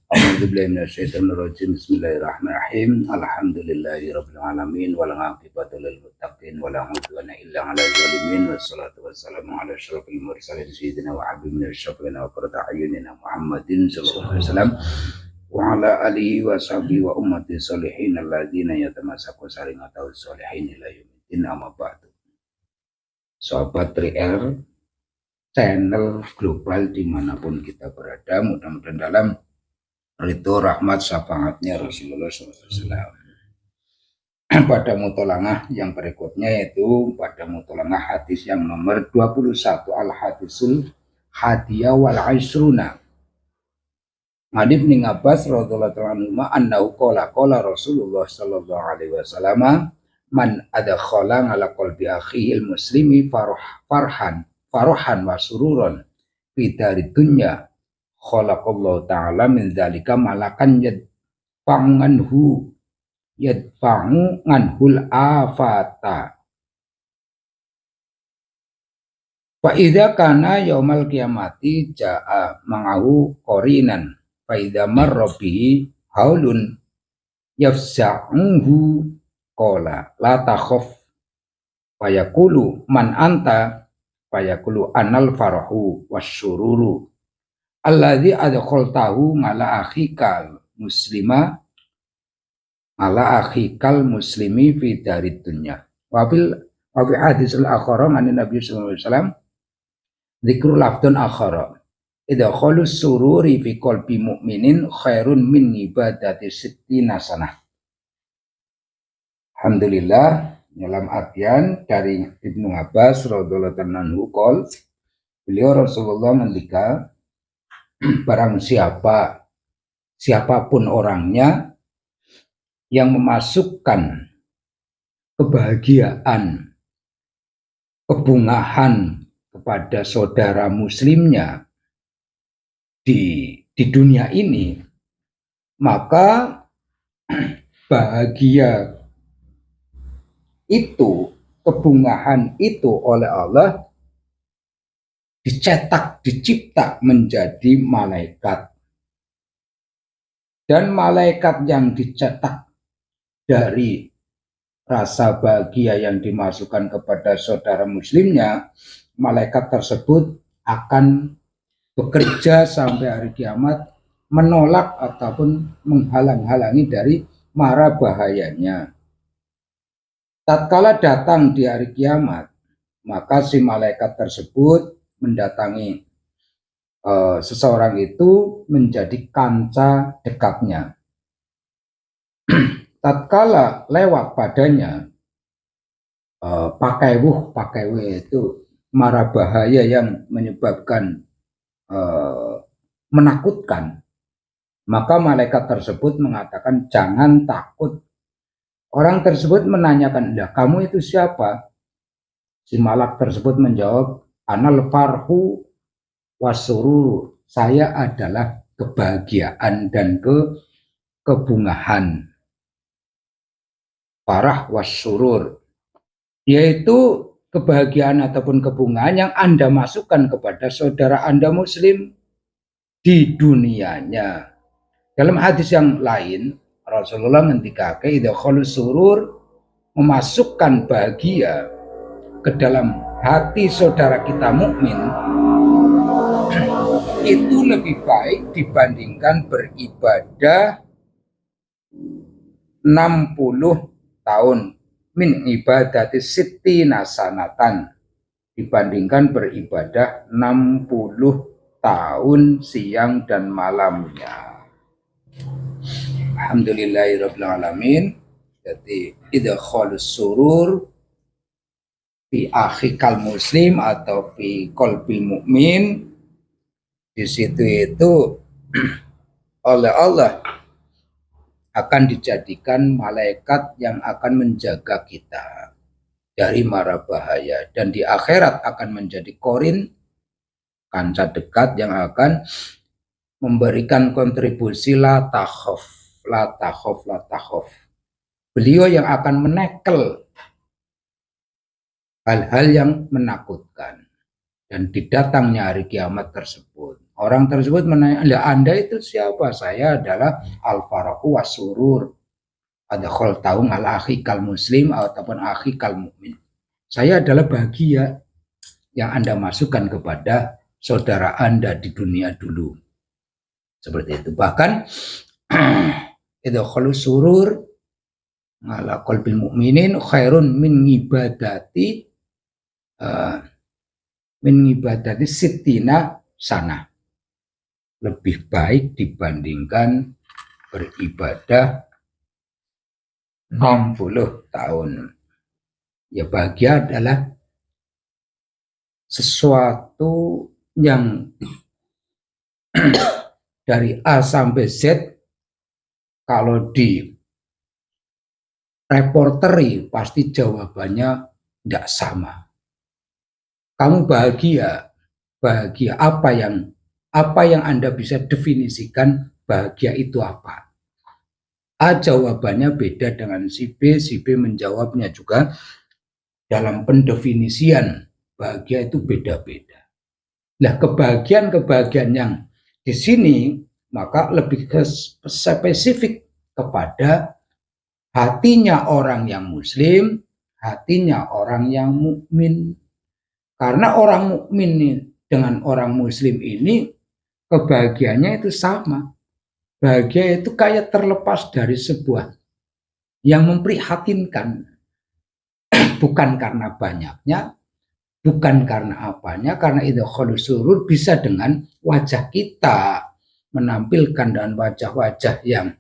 A'udzubillahi minasyaitonirrajim. Bismillahirrahmanirrahim. Alhamdulillahirabbil alamin wal 'aqibatu lil muttaqin wala 'udwana illa 'alal zalimin. Wassalatu wassalamu ala asyrofil mursalin sayyidina wa habibina syafiina wa qurrati a'yunina Muhammadin sallallahu alaihi wasallam wa ala alihi wa sahbihi wa ummati sholihin alladzina yatamassaku saringatau sholihin ila yaumiddin amma ba'du. Sahabat 3R channel global dimanapun kita berada, mudah-mudahan dalam itu rahmat syafaatnya Rasulullah SAW. Pada mutolangah yang berikutnya yaitu pada mutolangah hadis yang nomor 21, al-hadisul hadiyah wal aisruna. Hadis Ibnu Abbas radhiyallahu anhu annahu qala Rasulullah sallallahu alaihi wasallam man adkhala ala qalbi akhihi muslimi farhan wa sururan fi darid dunya khalaqallahu ta'ala min dzalika malakan yadfa'u anhul afata. Fa idza kana yaumal qiyamati jaa ma'ahu qorinan fa idza marra bihi haulun yafza'uhu qala la takhaf fa yaqulu man anta fa yaqulu anal farahu wasyururu alladzi adkhaltahu ala akhikal muslimi fi darid dunya. Wa fi hadis al-akhara an Nabi sallallahu alaihi wasallam dzikru lafdun akhara idza khalus sururi fi qalbi mu'minin khairun min ibadati sittina sanah. Alhamdulillah, dalam artian dari Ibnu Abbas radhiyallahu anhu qol, beliau Rasulullah ngendika barang siapapun orangnya yang memasukkan kebahagiaan, kebungahan kepada saudara muslimnya di dunia ini, maka bahagia itu, kebungahan itu oleh Allah dicetak, dicipta menjadi malaikat. Dan malaikat yang dicetak dari rasa bahagia yang dimasukkan kepada saudara muslimnya, malaikat tersebut akan bekerja sampai hari kiamat menolak ataupun menghalang-halangi dari mara bahayanya. Tatkala datang di hari kiamat, maka si malaikat tersebut mendatangi seseorang itu menjadi kanca dekatnya. Tatkala lewat padanya pakaiwuh itu mara bahaya yang menyebabkan menakutkan, maka malaikat tersebut mengatakan jangan takut. Orang tersebut menanyakan, kamu itu siapa? Si malak tersebut menjawab, anal farhu wasururu, saya adalah kebahagiaan dan kebungahan. Farah wasurur, yaitu kebahagiaan ataupun kebungahan yang Anda masukkan kepada saudara Anda muslim di dunianya. Dalam hadis yang lain, Rasulullah ngendikake idza khalus surur, memasukkan bahagia ke dalam hati saudara kita mukmin itu lebih baik dibandingkan beribadah 60 tahun min ibadati sittina sanatan, dibandingkan beribadah 60 tahun siang dan malamnya. Alhamdulillahirabbil alamin. Jadi idkhalus surur fi akhikal muslim atau fi qalbil mukmin, di situ itu oleh Allah akan dijadikan malaikat yang akan menjaga kita dari mara bahaya, dan di akhirat akan menjadi korin, kanca dekat yang akan memberikan kontribusi la takhaf. Beliau yang akan menekel hal-hal yang menakutkan. Dan didatangnya hari kiamat tersebut Orang tersebut menanya, Anda itu siapa? Saya adalah al-farahu was-surur. Ada khol tahu al akhikal muslim ataupun akhikal mukmin. Saya adalah bahagia yang Anda masukkan kepada saudara Anda di dunia dulu. Seperti itu. Bahkan itu khol surur ala qalbil mukminin khairun min ibadati sittina sana. Lebih baik dibandingkan beribadah 60 tahun. Ya, bahagia adalah sesuatu yang dari A sampai Z kalau di reporteri pasti jawabannya tidak sama. Kamu bahagia apa yang Anda bisa definisikan bahagia itu apa? A jawabannya beda dengan si B menjawabnya juga dalam pendefinisian bahagia itu beda-beda. Nah, kebahagiaan yang di sini maka lebih spesifik kepada hatinya orang yang muslim, hatinya orang yang mukmin. Karena orang mukmin dengan orang muslim ini kebahagiaannya itu sama. Bahagia itu kayak terlepas dari sebuah yang memprihatinkan. Bukan karena banyaknya, bukan karena apanya, karena itu khulus surur bisa dengan wajah kita menampilkan dan wajah-wajah yang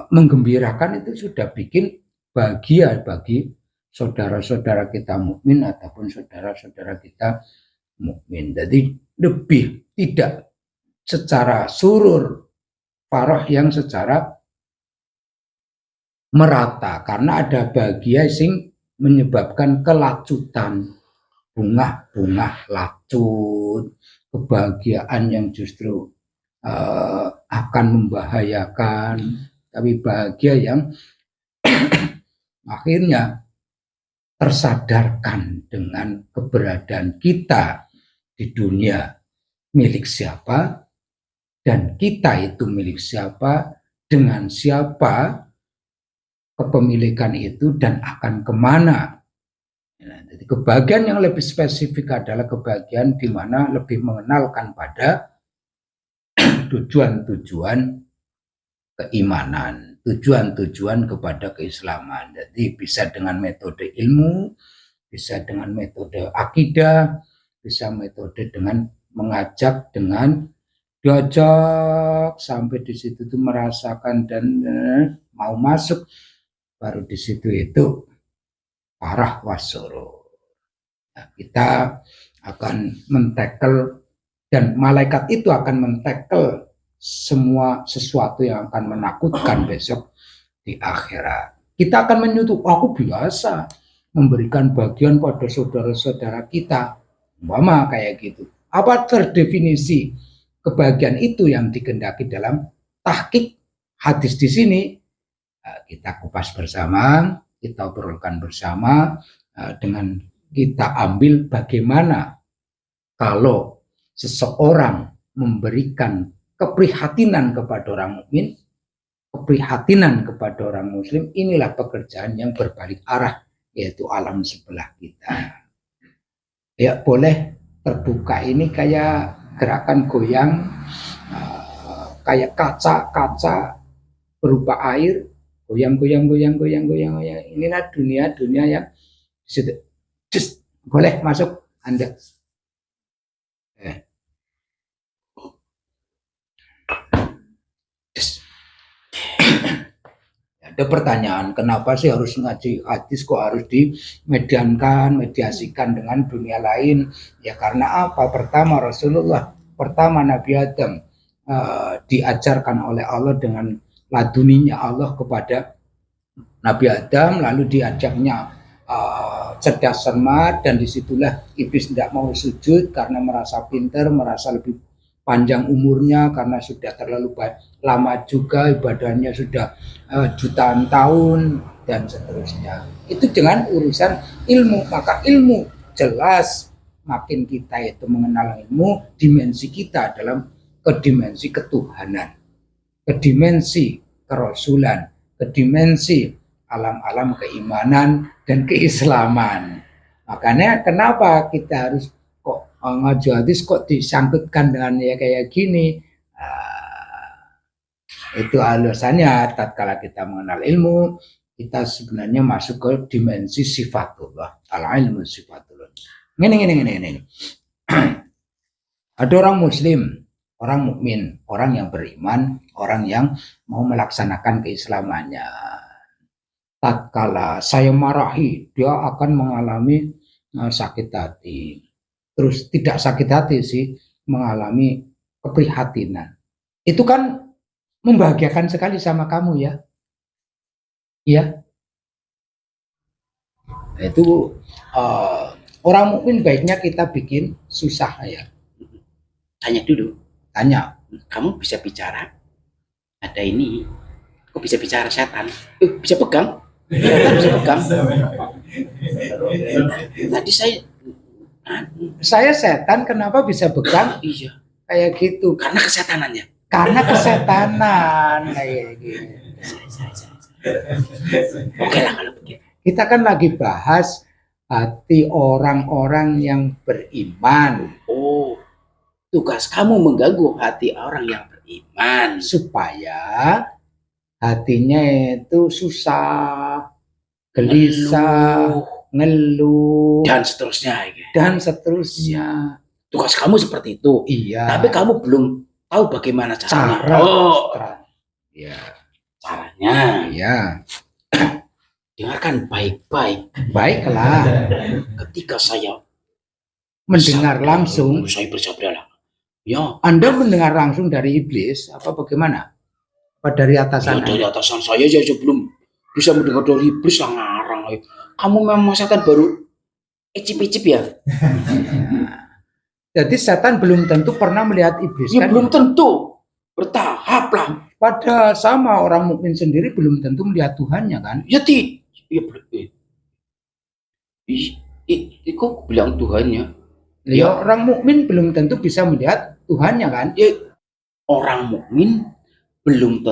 menggembirakan itu sudah bikin bahagia bagi saudara-saudara kita mukmin ataupun saudara-saudara kita mukmin. Jadi lebih tidak secara surur farah yang secara merata, karena ada bahagia sing menyebabkan kelacutan, bunga-bunga lacut, kebahagiaan yang justru akan membahayakan, tapi bahagia yang akhirnya tersadarkan dengan keberadaan kita di dunia milik siapa dan kita itu milik siapa, dengan siapa kepemilikan itu dan akan kemana. Nah, jadi kebahagiaan yang lebih spesifik adalah kebahagiaan di mana lebih mengenalkan pada tujuan-tujuan keimanan, tujuan-tujuan kepada keislaman. Jadi bisa dengan metode ilmu, bisa dengan metode akidah, bisa metode dengan mengajak, dengan diajak sampai di situ tuh merasakan dan mau masuk, baru di situ itu parah wasoro. Nah, kita akan mentekel dan malaikat itu akan mentekel semua sesuatu yang akan menakutkan besok di akhirat. Kita akan menyentuh, aku biasa memberikan bagian pada saudara-saudara kita, umpama kayak gitu. Apa terdefinisi kebahagiaan itu yang dikehendaki dalam tahqiq hadis di sini? Kita kupas bersama, kita obrolkan bersama, dengan kita ambil bagaimana kalau seseorang memberikan keprihatinan kepada orang mukmin, keprihatinan kepada orang muslim, inilah pekerjaan yang berbalik arah, yaitu alam sebelah kita. Ya, boleh terbuka ini kayak gerakan goyang, kayak kaca berupa air, goyang. Inilah dunia yang di situ. Just, boleh masuk Anda. Ada pertanyaan, kenapa sih harus ngaji hadis, kok harus mediasikan dengan dunia lain? Ya karena apa? Pertama Nabi Adam diajarkan oleh Allah dengan laduninya Allah kepada Nabi Adam, lalu diajaknya cerdas cermat, dan disitulah iblis tidak mau sujud karena merasa pintar, merasa lebih panjang umurnya karena sudah terlalu lama juga ibadahnya, sudah jutaan tahun dan seterusnya. Itu dengan urusan ilmu, maka ilmu jelas makin kita itu mengenal ilmu, dimensi kita dalam ke dimensi ketuhanan, ke dimensi kerasulan, ke dimensi alam-alam keimanan dan keislaman. Makanya kenapa kita harus kok ngaji hadis kok disangkutkan dengan ya kayak gini. Itu alasannya tatkala kita mengenal ilmu, kita sebenarnya masuk ke dimensi sifatullah. Al-ilmu sifatullah. Ini. Ada orang muslim, orang mukmin, orang yang beriman, orang yang mau melaksanakan keislamannya. Tatkala saya marahi, dia akan mengalami sakit hati. Terus tidak sakit hati sih, mengalami keprihatinan. Itu kan membahagiakan sekali sama kamu ya. Iya. Itu orang mukmin baiknya kita bikin susah ya. Tanya dulu. Tanya. Kamu bisa bicara? Ada ini. Kok bisa bicara setan? Bisa pegang? Setan bisa pegang. Tadi saya setan kenapa bisa pegang? Iya. Kayak gitu. Karena kesetanannya. Karena kesetanan kayak gitu. Oke lah kalau begitu. Kita kan lagi bahas hati orang-orang yang beriman. Oh, tugas kamu mengganggu hati orang yang beriman supaya hatinya itu susah, gelisah, ngeluh dan seterusnya. Dan seterusnya. Tugas kamu seperti itu. Iya. Tapi kamu belum tahu bagaimana caranya. Ya. Caranya. Iya. Dengarkan baik-baik. Baiklah. Ketika saya mendengar langsung, saya bersabda, ya. Anda mendengar langsung dari iblis apa bagaimana? Apa dari atasan? Ya, dari atasan saya belum bisa mendengar dari iblis yang ngarang. Kamu memang setan baru icip-icip ya. Jadi setan belum tentu pernah melihat iblis. Ya, kan? Belum tentu. Bertahap lah. Pada sama orang mukmin sendiri belum tentu melihat Tuhannya kan? Ya tidak. Ya, kok bilang Tuhannya? Ya, orang mukmin belum tentu bisa melihat Tuhannya kan? Ya, orang mukmin belum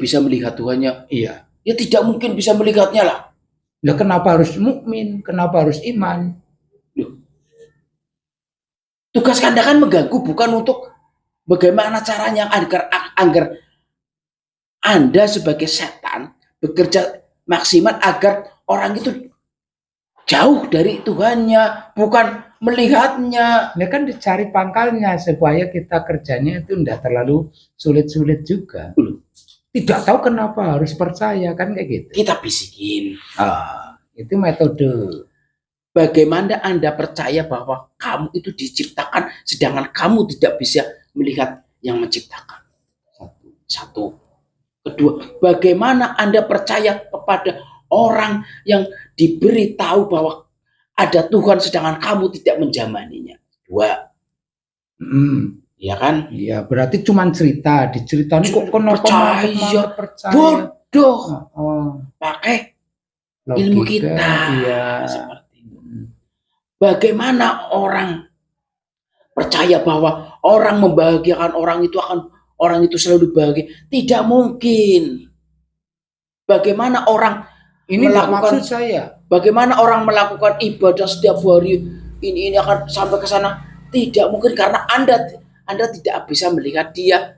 bisa melihat Tuhannya. Iya. Ya tidak mungkin bisa melihatnya lah. Ya kenapa harus mukmin? Kenapa harus iman? Tugas Anda kan mengganggu, bukan untuk bagaimana caranya agar Anda sebagai setan bekerja maksimal agar orang itu jauh dari Tuhannya, bukan melihatnya. Ya kan dicari pangkalnya supaya kita kerjanya itu tidak terlalu sulit-sulit juga. Tidak tahu kenapa harus percaya kan kayak gitu. Kita bisikin. Itu metode. Bagaimana Anda percaya bahwa kamu itu diciptakan sedangkan kamu tidak bisa melihat yang menciptakan? Satu. Kedua, bagaimana Anda percaya kepada orang yang diberitahu bahwa ada Tuhan sedangkan kamu tidak menjamaninya? Dua. Iya kan? Iya, berarti cuma cerita. Diceritain kok kenapa percaya. Bodoh. Pakai ilmu kita. Iya. Bagaimana orang percaya bahwa orang membahagiakan orang itu selalu bahagia? Tidak mungkin. Bagaimana orang melakukan saya? Bagaimana orang melakukan ibadah setiap hari ini akan sampai ke sana? Tidak mungkin karena Anda tidak bisa melihat dia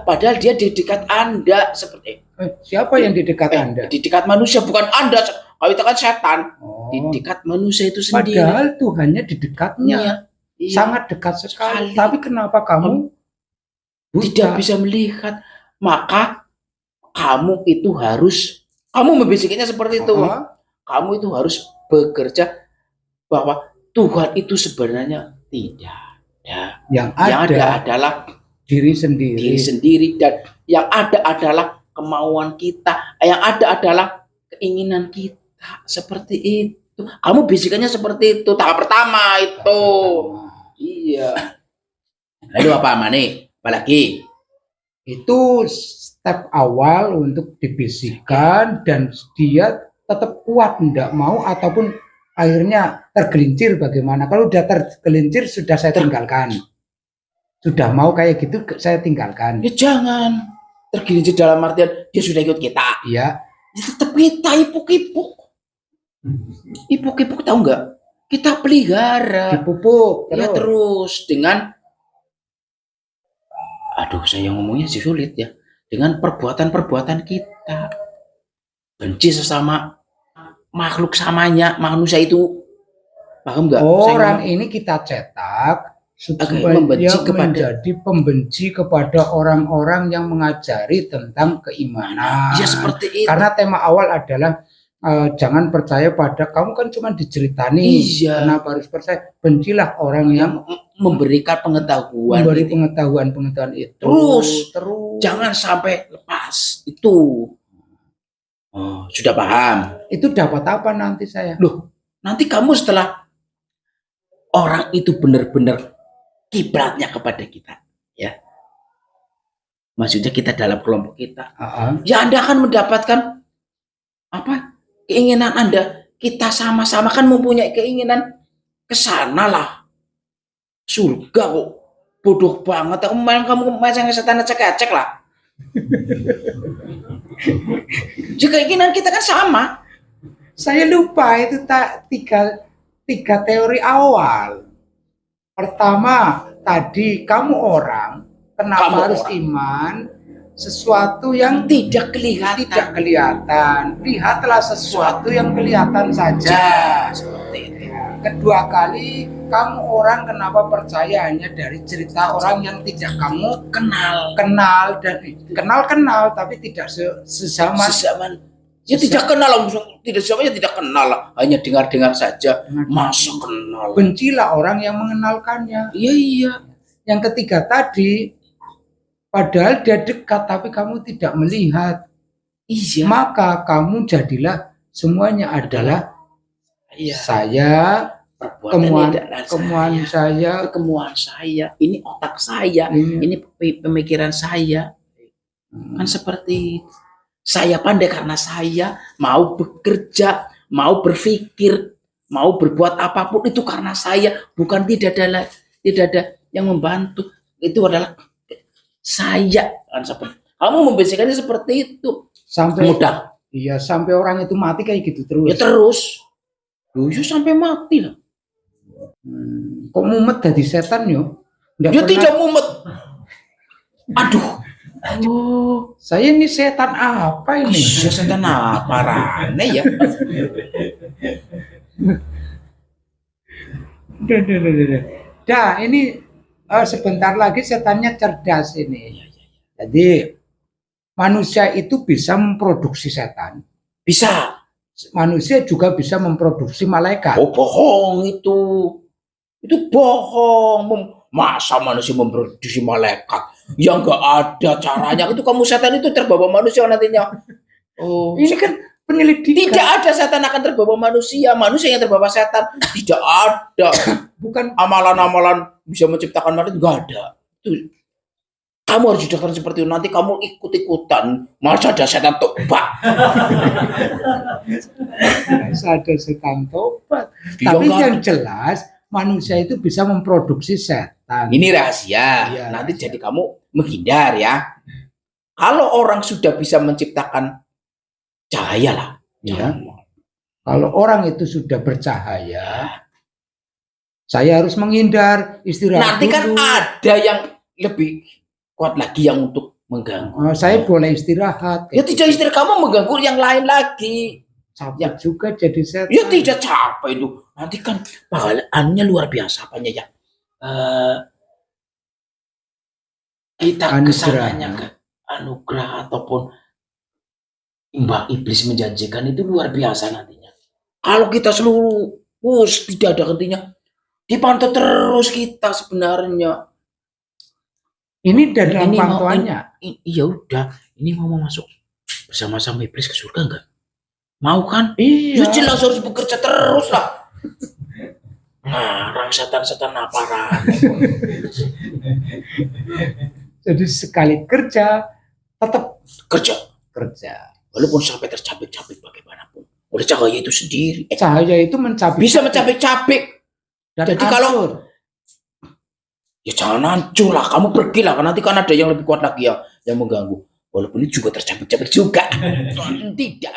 padahal dia di dekat Anda seperti siapa yang di dekat Anda? Di dekat manusia, bukan Anda. Kalau itu kan setan. Di dekat manusia itu sendiri. Padahal Tuhannya di dekatnya. Iya. Sangat dekat sekali. Tapi kenapa kamu tidak bisa melihat? Maka kamu itu harus, kamu membisikinya seperti itu. Kamu itu harus bekerja bahwa Tuhan itu sebenarnya tidak ada. Yang ada adalah diri sendiri. Dan yang ada adalah kemauan kita. Yang ada adalah keinginan kita. Seperti itu. Kamu bisikannya seperti itu. Tahap pertama itu. Iya. Lalu apa Mani? Apalagi? Itu step awal untuk dibisikkan dan dia tetap kuat, tidak mau ataupun akhirnya tergelincir bagaimana? Kalau udah tergelincir sudah saya tinggalkan. Sudah mau kayak gitu saya tinggalkan. Ya jangan tergelincir dalam artian dia sudah ikut kita. Iya. Ya tetap kita ipuk-ipuk. Ipuk-ipuk tahu nggak? Kita pelihara. Dipupuk Ya terus dengan aduh saya ngomongnya sih sulit ya. Dengan perbuatan-perbuatan kita. Benci sesama makhluk samanya, manusia itu. Paham nggak? Orang ini kita cetak supaya menjadi pembenci kepada orang-orang yang mengajari tentang keimanan. Ya seperti itu. Karena tema awal adalah jangan percaya pada kamu kan cuma diceritani. Iya. Kenapa harus percaya? Bencilah orang yang memberikan pengetahuan. Memberi pengetahuan itu. Terus jangan sampai lepas itu. Oh, sudah paham. Itu dapat apa nanti saya? Loh, nanti kamu setelah orang itu benar-benar kiblatnya kepada kita, ya. Maksudnya kita dalam kelompok kita. Ya Anda akan mendapatkan apa? Keinginan Anda. Kita sama-sama kan mempunyai keinginan ke sana lah. Surga kok. Bodoh banget. Kamu macam setan cek-cek lah. Jika keinginan kita kan sama. Saya lupa itu tiga teori awal. Pertama, tadi kamu orang, kenapa harus iman? Sesuatu yang tidak kelihatan. Lihatlah sesuatu yang kelihatan saja. Seperti itu. Kedua kali, kamu orang kenapa percaya hanya dari cerita orang yang tidak kamu kenal dan kenal tapi tidak sezaman. Ya tidak kenal langsung, tidak semuanya tidak kenal, hanya dengar-dengar saja. Masa kenal? Bencilah orang yang mengenalkannya. Iya. Yang ketiga tadi, padahal dia dekat tapi kamu tidak melihat. Iya. Maka kamu jadilah semuanya adalah saya, kemuan saya, ini otak saya, ini pemikiran saya. Kan seperti itu. Saya pandai karena saya mau bekerja, mau berpikir, mau berbuat apapun itu karena saya, bukan tidak ada yang membantu. Itu adalah saya. Kan seperti kamu membisikkannya seperti itu. Sampai mudah. Iya, sampai orang itu mati kayak gitu terus. Ya terus. Yo sampai mati lah. Kok mumet jadi setan yo? Dia tidak mumet. Aduh. Oh, saya ini setan apa ini? Setan apa rane ya? Ini sebentar lagi setannya cerdas ini. Jadi manusia itu bisa memproduksi setan. Bisa. Manusia juga bisa memproduksi malaikat. Oh bohong itu. Itu bohong. Masa manusia memproduksi malaikat? Ya nggak ada caranya. Itu kamu setan itu terbawa manusia nantinya. Oh, ini kan penyelidikan. Tidak ada setan akan terbawa manusia. Manusia yang terbawa setan. Tidak ada. Bukan amalan-amalan bisa menciptakan malaikat. Nggak ada. Itu kamu harus didaftar seperti itu. Nanti kamu ikut-ikutan. Masa ada setan tobat. Masa ada setan tobat. Tapi yang jelas manusia itu bisa memproduksi setan. Ini rahasia. Ya, nanti rahasia. Jadi kamu menghindar ya. Kalau orang sudah bisa menciptakan cahaya lah. Ya. Kalau orang itu sudah bercahaya, saya harus menghindar, istirahat. Nanti kan dulu. Ada yang lebih kuat lagi yang untuk mengganggu. Saya boleh istirahat. Ya tidak istirahat, kamu mengganggu yang lain lagi. Capek juga jadi setan. Ya tidak capek itu. Nanti kan pahalanya luar biasa apanya ya. Kita kesananya ke anugerah ataupun imbang iblis menjanjikan itu luar biasa nantinya. Kalau kita seluruh tidak ada hentinya, dipantau terus kita sebenarnya. Ini dalam pantauannya. Iya udah, ini mau masuk bersama-sama iblis ke surga enggak? Mau kan? Iya. Ya jelas harus bekerja terus lah. Ngarang setan-setan apa? Jadi sekali kerja tetap kerja. Walaupun Walaupun sampai tercapek-capek bagaimanapun. oleh cahaya itu sendiri. Cahaya itu mencabik, Bisa mencabik-cabik. dan Jadi kalau hancur. ya jangan hancur lah, kamu pergilah, karena nanti kan ada yang lebih kuat lagi yang mengganggu. Walaupun ini juga tercabik-cabik juga. Tidak.